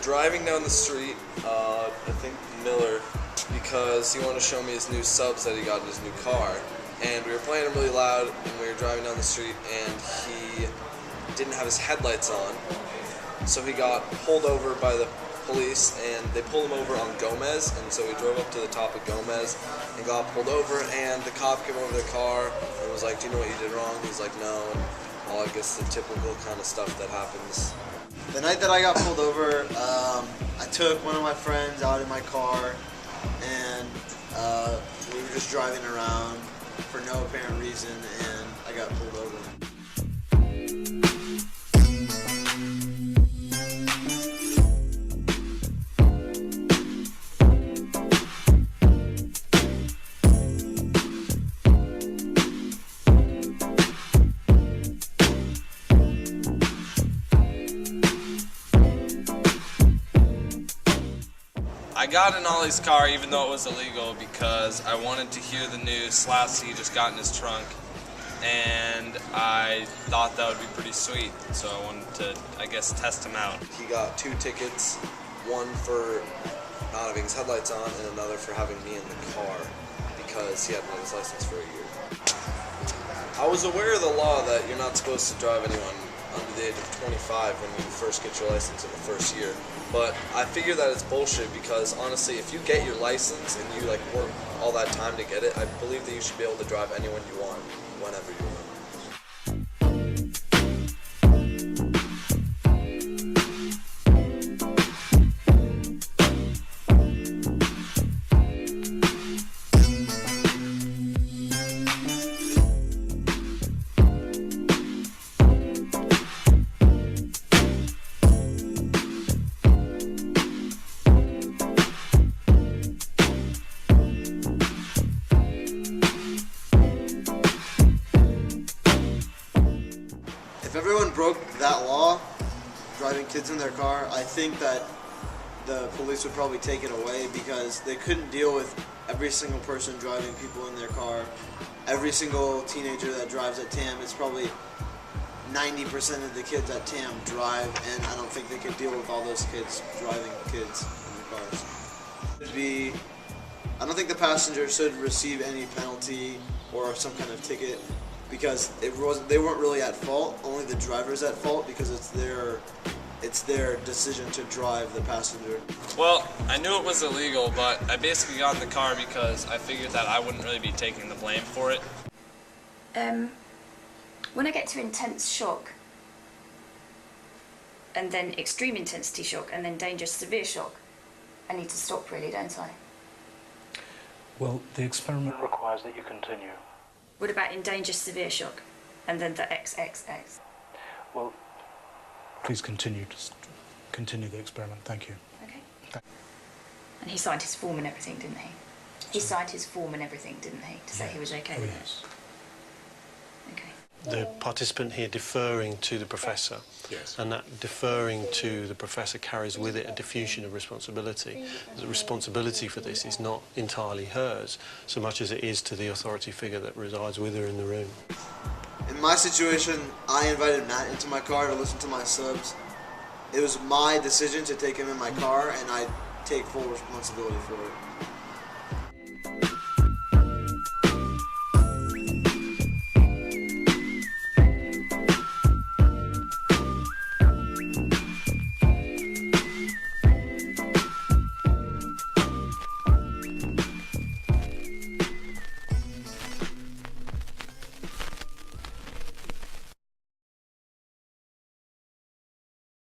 driving down the street, I think Miller, because he wanted to show me his new subs that he got in his new car. And we were playing them really loud, and we were driving down the street, and he didn't have his headlights on. So he got pulled over by the police, and they pulled him over on Gomez, and so we drove up to the top of Gomez and got pulled over, and the cop came over the car and was like, "Do you know what you did wrong?" He's like, "No," and all, I guess, the typical kind of stuff that happens. The night that I got pulled over, I took one of my friends out in my car, and we were just driving around for no apparent reason, and I got pulled over. I got in Ollie's car even though it was illegal because I wanted to hear the news Slash he just got in his trunk, and I thought that would be pretty sweet, so I wanted to, I guess, test him out. He got 2 tickets, one for not having his headlights on and another for having me in the car because he hadn't had his license for a year. I was aware of the law that you're not supposed to drive anyone under the age of 25 when you first get your license in the first year. But I figure that it's bullshit because honestly, if you get your license and you work all that time to get it, I believe that you should be able to drive anyone you want, whenever you want. If everyone broke that law, driving kids in their car, I think that the police would probably take it away because they couldn't deal with every single person driving people in their car. Every single teenager that drives at TAM, it's probably 90% of the kids at TAM drive, and I don't think they could deal with all those kids driving kids in their cars. I don't think the passenger should receive any penalty or some kind of ticket, because they weren't really at fault. Only the driver's at fault because it's their decision to drive the passenger. Well, I knew it was illegal, but I basically got in the car because I figured that I wouldn't really be taking the blame for it. When I get to intense shock, and then extreme intensity shock, and then dangerous severe shock, I need to stop really, don't I? Well, the experiment requires that you continue. What about in dangerous severe shock, and then the XXX? Well, please continue. Just continue the experiment. Thank you. Okay. And he signed his form and everything, didn't he? He signed his form and everything, didn't he, to say he was okay with yes. it? Okay. The participant here deferring to the professor, Yes. and that deferring to the professor carries with it a diffusion of responsibility. The responsibility for this is not entirely hers, so much as it is to the authority figure that resides with her in the room. In my situation, I invited Matt into my car to listen to my subs. It was my decision to take him in my car, and I take full responsibility for it.